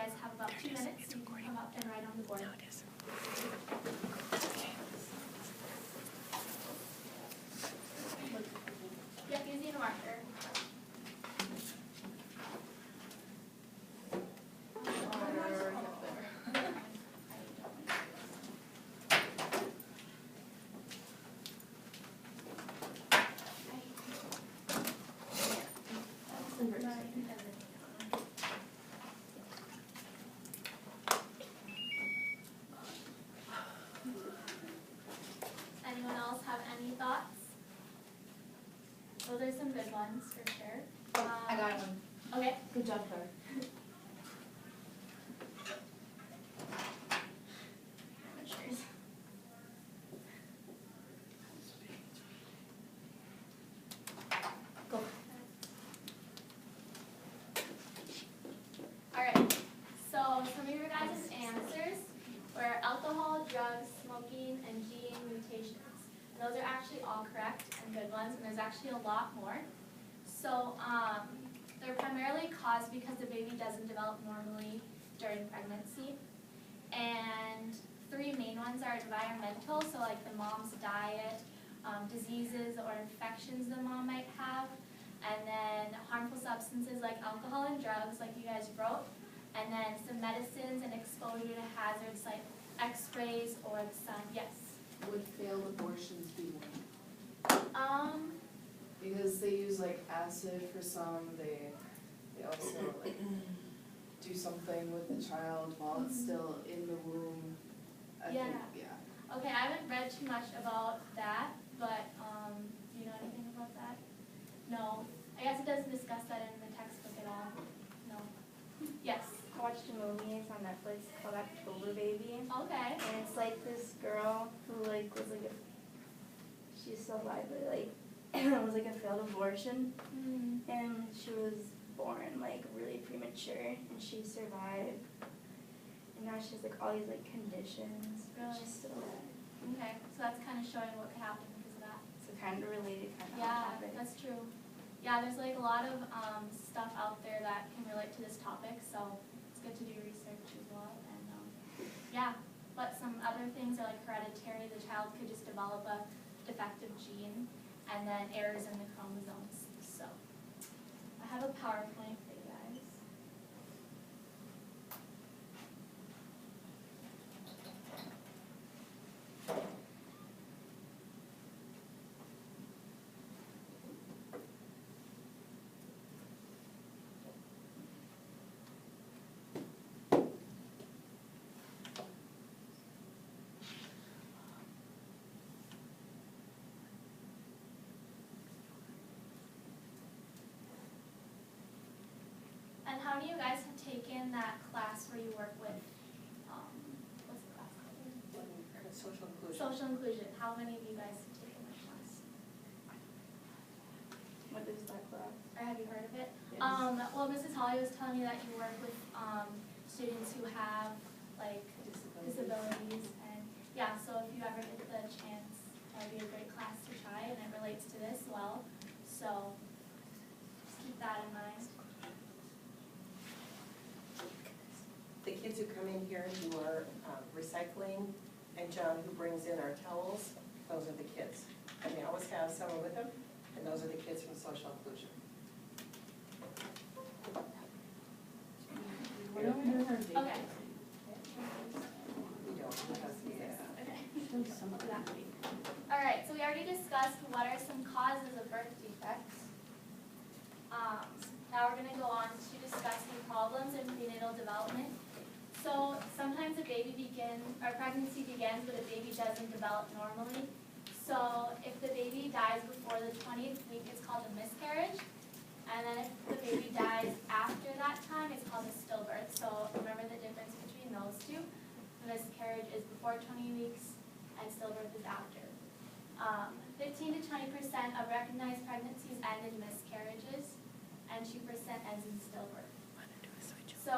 guys have about 2 minutes, so you can come up and write on the board. Yep, using a marker. Anyone else have any thoughts? Those are some good ones for sure. I got one. Okay. Good job, Claire. Amateurs. Go. Alright, so some of your guys' answers were alcohol, drugs, smoking, and gene mutations. And those are actually all correct and good ones, and there's actually a lot more. So they're primarily caused because the baby doesn't develop normally during pregnancy. And 3 main ones are environmental, so like the mom's diet, diseases or infections the mom might have, and then harmful substances like alcohol and drugs, like you guys wrote, and then some medicines and exposure to hazards like x-rays or the sun. Yes? Would failed abortions be one? Because they use like acid for some, they also like do something with the child while it's still in the womb. I think, yeah. Okay, I haven't read too much about that, but do you know anything about that? No. I guess it doesn't discuss that in the textbook at all. No. Yes? I watched a movie, it's on Netflix, called October Baby. Okay. And it's like this girl who like was like she survived like it was like a failed abortion, and she was born like really premature, and she survived, and now she has like all these like conditions. Really? She's still alive. Okay, so that's kind of showing what could happen because of that. So kind of related, kind of Yeah, topic. that's true. Yeah, there's like a lot of stuff out there that can relate to this topic, so it's good to do research as well. And yeah, but some other things are like hereditary. The child could just develop a defective gene, and then errors in the chromosomes. So I have a PowerPoint for you guys. And how many of you guys have taken that class where you work with, what's the class called? Social inclusion. Social inclusion. How many of you guys have taken that class? What is that class? Or have you heard of it? Yes. Well, Mrs. Holly was telling me that you work with students who have like disabilities, and yeah, so if you ever get the chance, that would be a great class to try, and it relates to this well. So just keep that in mind. The kids who come in here who are recycling, and John who brings in our towels, those are the kids. And they always have someone with them, and those are the kids from social inclusion. We don't have our date. Okay. We don't, because, yeah. Okay. All right, so we already discussed what are some causes of birth defects. Now we're going to go on to discussing problems in prenatal development. So sometimes a pregnancy begins, but a baby doesn't develop normally. So if the baby dies before the 20th week, it's called a miscarriage. And then if the baby dies after that time, it's called a stillbirth. So remember the difference between those two. The miscarriage is before 20 weeks, and stillbirth is after. 15 to 20% of recognized pregnancies end in miscarriages, and 2% ends in stillbirth. So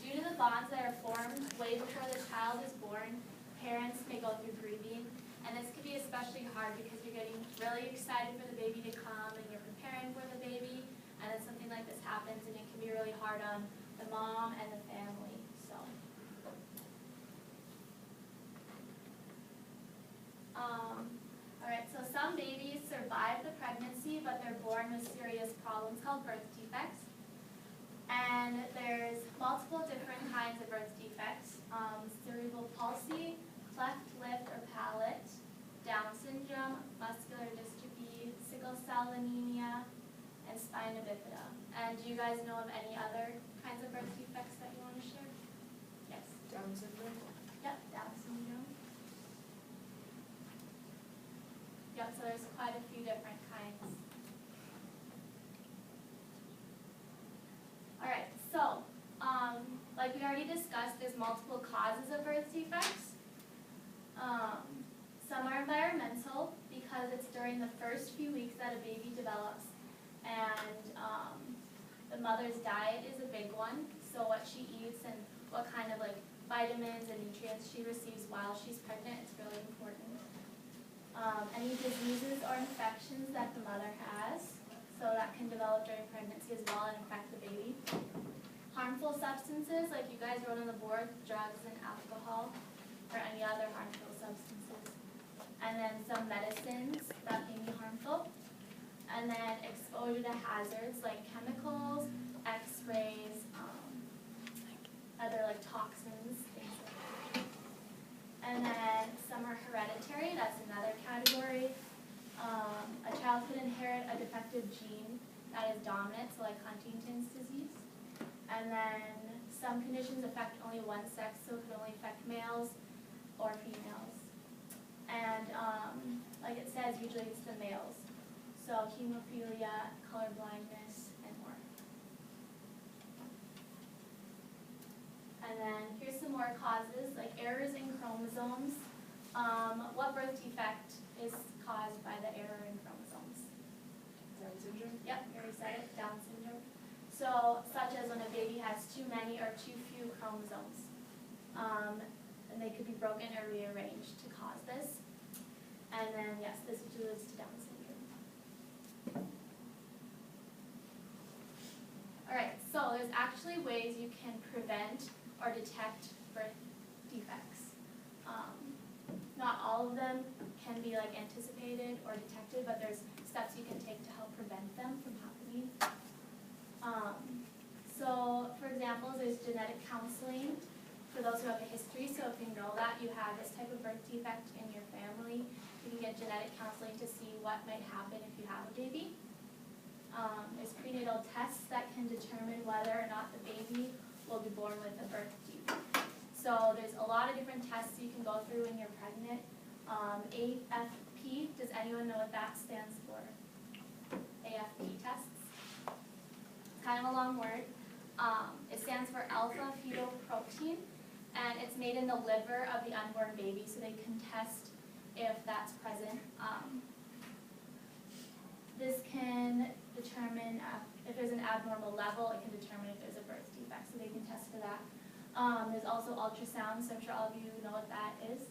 due to the bonds that are formed way before the child is born, parents may go through grieving, and this can be especially hard because you're getting really excited for the baby to come, and you're preparing for the baby, and then something like this happens, and it can be really hard on the mom and the family, so. Alright, so some babies survive the pregnancy, but they're born with serious problems called birth defects. And there's multiple different kinds of birth defects. Cerebral palsy, cleft lip or palate, Down syndrome, muscular dystrophy, sickle cell anemia, and spina bifida. And do you guys know of any other kinds of birth defects that you want to share? Yes. Down syndrome? Yep, Down syndrome. Yep, so there's quite a few different kinds. Alright, so, like we already discussed, there's multiple causes of birth defects. Some are environmental, because it's during the first few weeks that a baby develops, and the mother's diet is a big one, so what she eats and what kind of like vitamins and nutrients she receives while she's pregnant is really important. Any diseases or infections that the mother has, so that can develop during pregnancy as well and affect the baby. Harmful substances, like you guys wrote on the board, drugs and alcohol, or any other harmful substances. And then some medicines that may be harmful. And then exposure to hazards like chemicals, x-rays, other like toxins, things like that. And then some are hereditary, that's another category. A child could inherit a defective gene that is dominant, so like Huntington's disease. And then some conditions affect only one sex, so it could only affect males or females. And like it says, usually it's the males. So hemophilia, color blindness, and more. And then here's some more causes, like errors in chromosomes. What birth defect is caused by the error in chromosomes? Down syndrome? Yep, you already said it, Down syndrome. So, such as when a baby has too many or too few chromosomes. And they could be broken or rearranged to cause this. And then, yes, this leads to Down syndrome. Alright, so there's actually ways you can prevent or detect birth defects. Not all of them can be like anticipated or detected, but there's steps you can take to help prevent them from happening. So, for example, there's genetic counseling for those who have a history. So if you know that you have this type of birth defect in your family, you can get genetic counseling to see what might happen if you have a baby. There's prenatal tests that can determine whether or not the baby will be born with a birth defect. So there's a lot of different tests you can go through when you're pregnant. AFP, does anyone know what that stands for? AFP tests. Kind of a long word. It stands for alpha-fetoprotein, and it's made in the liver of the unborn baby, so they can test if that's present. This can determine if there's an abnormal level, it can determine if there's a birth defect, so they can test for that. There's also ultrasound, so I'm sure all of you know what that is.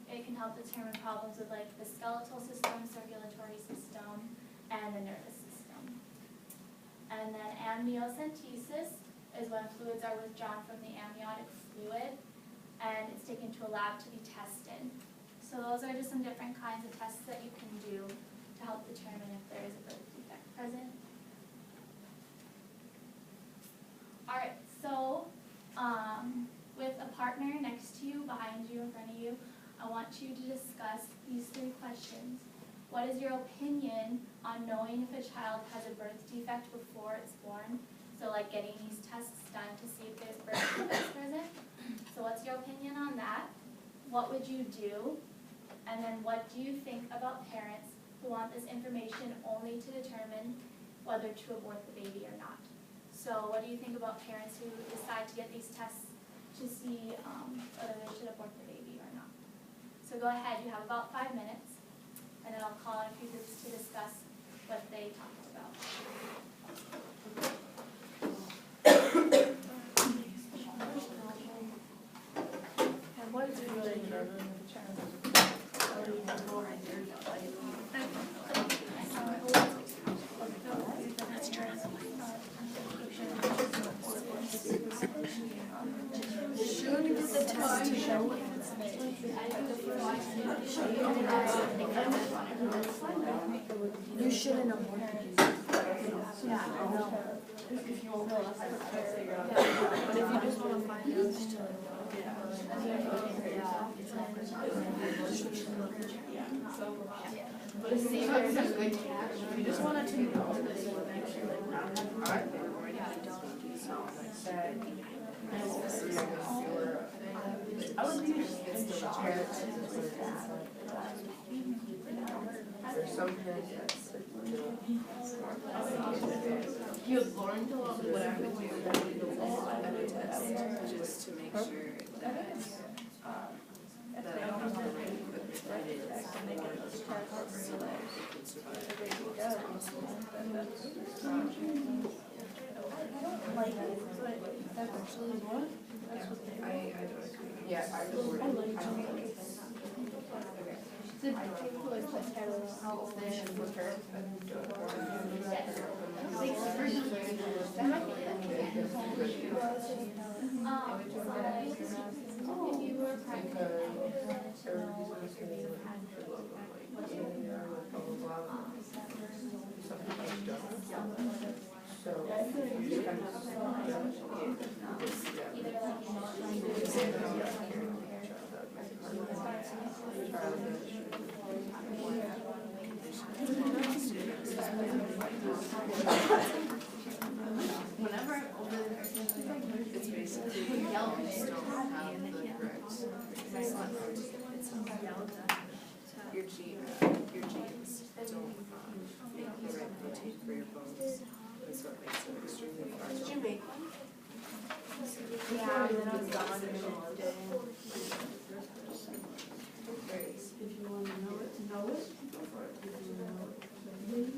It can help determine problems with like the skeletal system, circulatory system, and the nervous system. And then amniocentesis is when fluids are withdrawn from the amniotic fluid, and it's taken to a lab to be tested. So those are just some different kinds of tests that you can do to help determine if there is a birth defect present. Alright, so with a partner next to you, behind you, in front of you, I want you to discuss these 3 questions. What is your opinion on knowing if a child has a birth defect before it's born? So like getting these tests done to see if there's birth defects present. So what's your opinion on that? What would you do? And then what do you think about parents who want this information only to determine whether to abort the baby or not? So what do you think about parents who decide to get these tests to see whether they should abort the baby or not? So go ahead, you have about 5 minutes, and then I'll call on a few groups to discuss what they talked about. What is really That's true. You shouldn't have wanted to use it. But if you just want to find out still, but if you just wanted to know that they would make sure like I would be There's some parents that's like, you have learned a lot of what I would do. I would test just to make sure that I don't have the right equipment needed to make it so that it can survive. I don't agree. Yeah, I would work. If you were pregnant, Whenever I'm over there, It's basically you just don't have the correct. Your genes don't make the right protein for your bones. That's what makes it extremely fragile. did you make one? Yeah, and then I was gone in a day. If you want to know it, go for it. If you want to know it.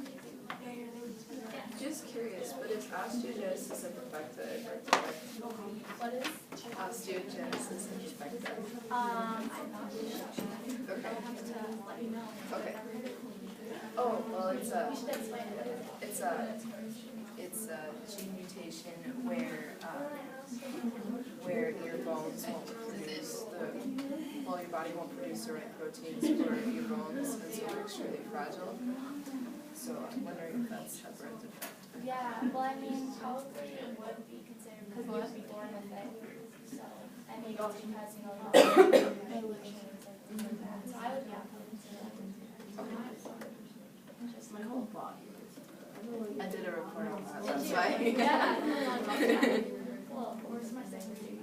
Just curious, but is osteogenesis imperfecta a birth what is? defect? Osteogenesis imperfecta. I'm not sure. Okay. I'll have to let you know. Okay. Oh, well, it's You should explain it. it's a gene mutation where your bones won't produce your body won't produce the right proteins for your bones, and so they're extremely fragile. So I'm wondering if that's a birth defect. Yeah, well, I mean, probably it would be considered because you would be born with it. So, I mean, it's because, you know, evolution and things like that. So I would be happy to consider it. Just my whole body. I did a report on that, Did that's you? why. Yeah. Well, where's my secretary?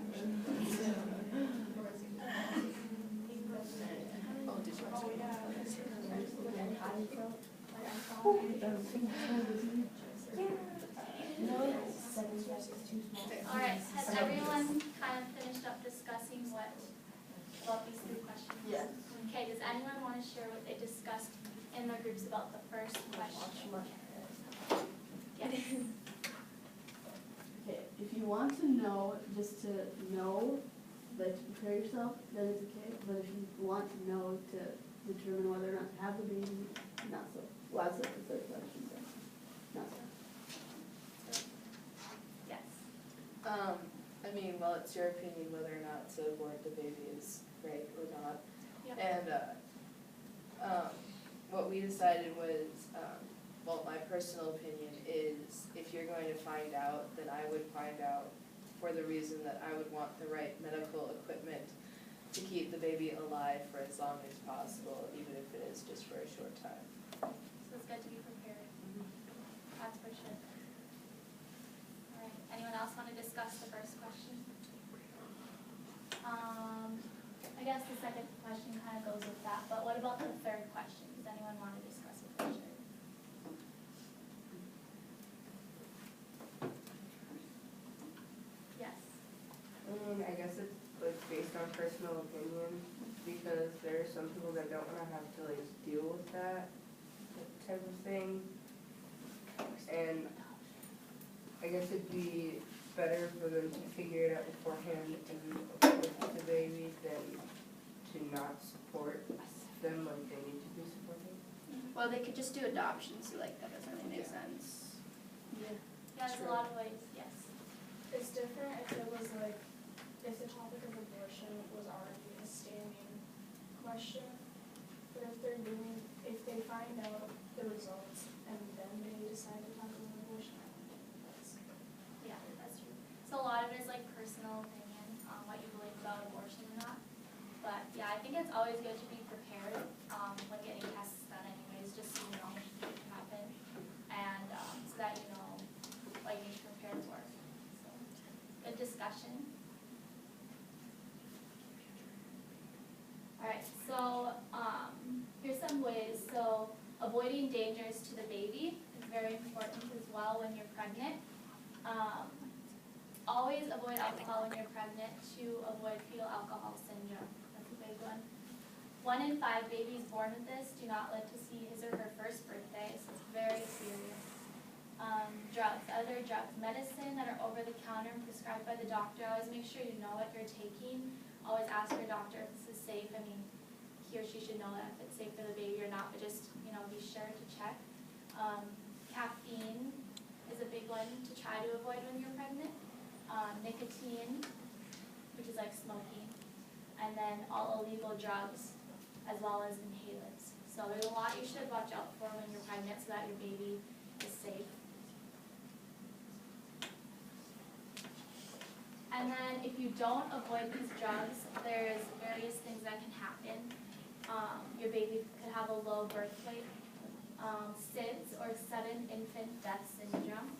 Oh, did you? Alright, has everyone kind of finished up discussing about these 3 questions? Yes. Okay, does anyone want to share what they discussed in their groups about the first question? Yes. Okay, if you want to know, just to know, like to prepare yourself, then it's okay. But if you want to know to determine whether or not to have the baby, not so. Well, that's like the third question, so not so. Yes. I mean, well, it's your opinion whether or not to abort the baby is right or not. Yep. And, what we decided was, well, my personal opinion is if you're going to find out, then I would find out for the reason that I would want the right medical equipment to keep the baby alive for as long as possible, even if it is just for a short time. So it's good to be prepared. That's for sure. Alright, anyone else want to discuss the first question? I guess the second question kind of goes with that, but what about the third question? Does anyone want to discuss it for sure? Yes. I guess it's like based on personal opinion, because there are some people that don't wanna have to like deal with that type of thing. And I guess it'd be better for them to figure it out beforehand and abort the baby than to not support them like they need to be supported. Well, they could just do adoption, so like that doesn't really make sense. Yeah, there's a lot of ways, yes. It's different if it was like, if the topic of abortion abortion, but if they find out the results and then they decide to have an abortion, that's, Yeah, that's true. So a lot of it is like personal opinion on what you believe about abortion or not. But yeah, I think it's always good to be prepared when getting tests done anyways, just so you know what can happen. And so that you know what you need to prepare for. So good discussion. Alright, so here's some ways. So avoiding dangers to the baby is very important as well when you're pregnant. Always avoid alcohol when you're pregnant to avoid fetal alcohol syndrome. That's a big one. 1 in 5 babies born with this do not live to see his or her first birthday, so it's very serious. Drugs, other drugs, medicine that are over the counter and prescribed by the doctor. Always make sure you know what you're taking. Always ask your doctor if this is safe. I mean, he or she should know that if it's safe for the baby or not, but just, be sure to check. Caffeine is a big one to try to avoid when you're pregnant. Nicotine, which is like smoking, and then all illegal drugs, as well as inhalants. So there's a lot you should watch out for when you're pregnant so that your baby is safe. And then if you don't avoid these drugs, there's various things that can happen. Your baby could have a low birth weight, SIDS or sudden infant death syndrome,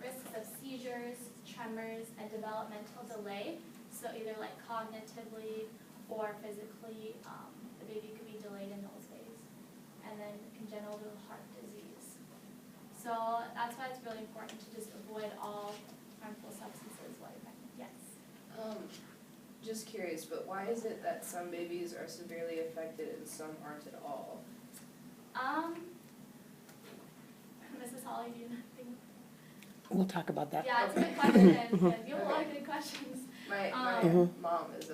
risks of seizures, tremors, and developmental delay. So either like cognitively or physically, the baby could be delayed in those ways. And then congenital heart disease. So that's why it's really important to just avoid all harmful substances while you're pregnant. Yes. Just curious, but why is it that some babies are severely affected and some aren't at all? Mrs. Holly, do you think? We'll talk about that. Yeah, it's a good question. You have a lot of good questions. My mom is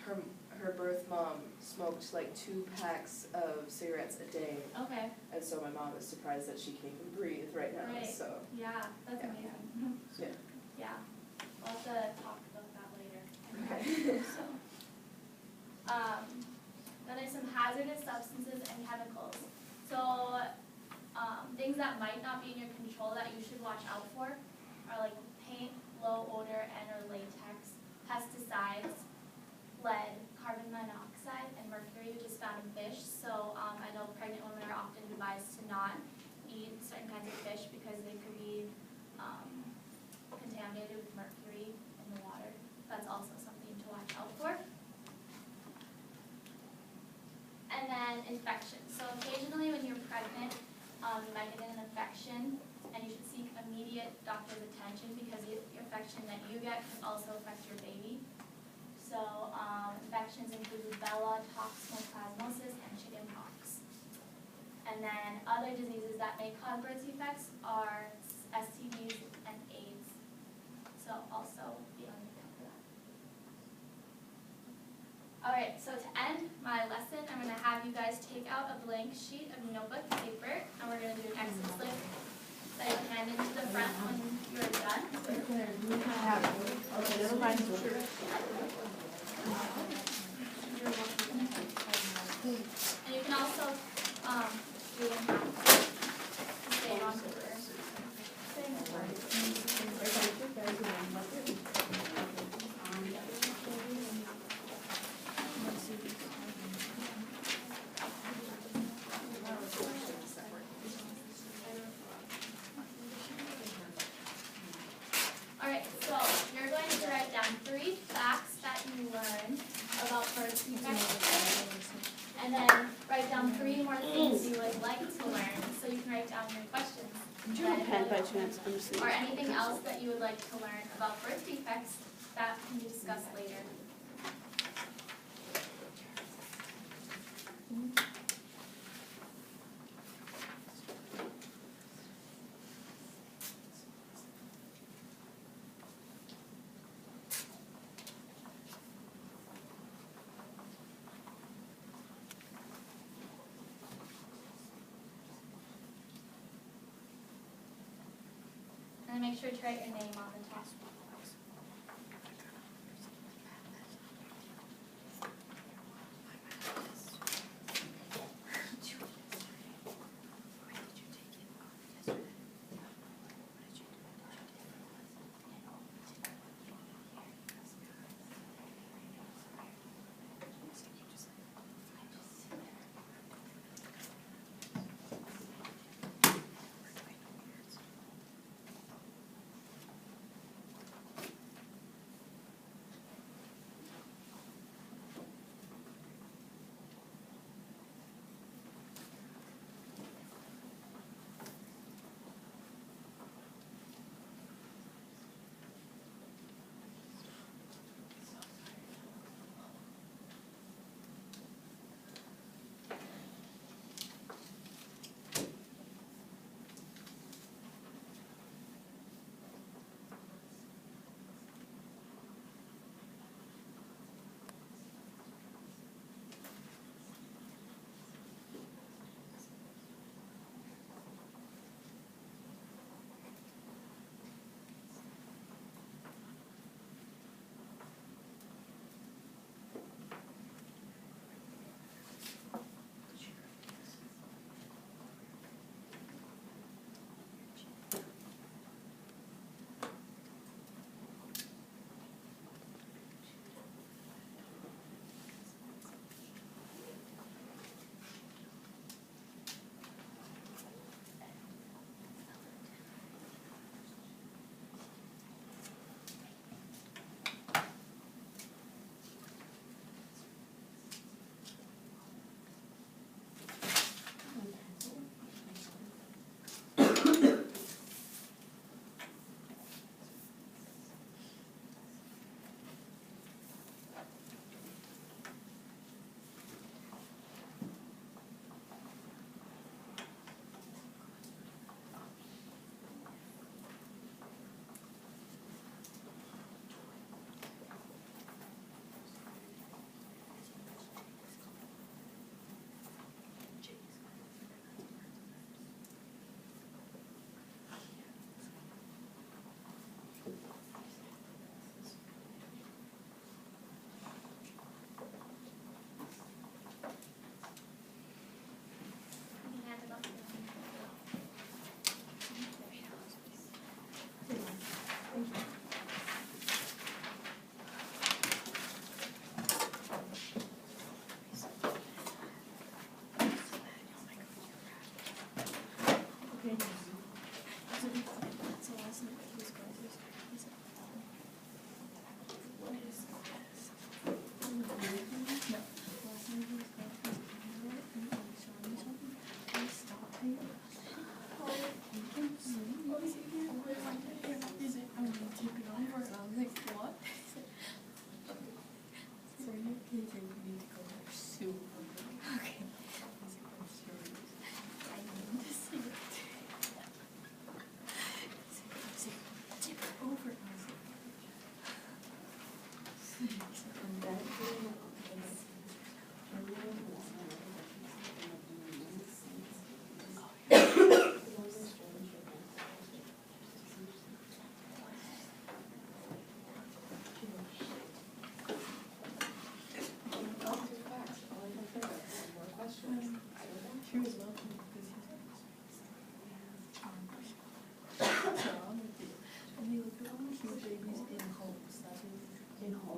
her birth mom smoked like 2 packs of cigarettes a day, Okay. and so my mom is surprised that she can't even breathe right now. Right. So Yeah, that's Yeah. amazing. Yeah. Yeah. We'll have to talk about that later. Okay. So, then there's some hazardous substances and chemicals. So, things that might not be in your control that you should watch out for are like paint, low odor and or latex, pesticides, lead, carbon monoxide, and mercury, which is found in fish. So I know pregnant women are often advised to not eat certain kinds of fish because they could be contaminated with mercury in the water. That's also something to watch out for. And then infections. So occasionally when you're pregnant, you might get an infection, and you should seek immediate doctor's attention because the infection that you get can also affect your baby. So infections include rubella, toxoplasmosis, and chickenpox. And then other diseases that may cause birth defects are STDs and AIDS. So also be on the lookout for that. Alright, so to end my lesson, I'm going to have you guys take out a blank sheet of notebook paper, and we're going to do an exit slip that you can hand into the front when you're done. Okay, never mind. And you can also do it in half. Stay on paper. Alright, so you're going to write down 3 facts that you learned about birth defects, and then write down 3 more things you would like to learn, so you can write down your questions. Do you have a pen by chance? I'm just Or anything else that you would like to learn about birth defects that can be discussed later. And then make sure to write your name on the top.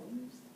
homes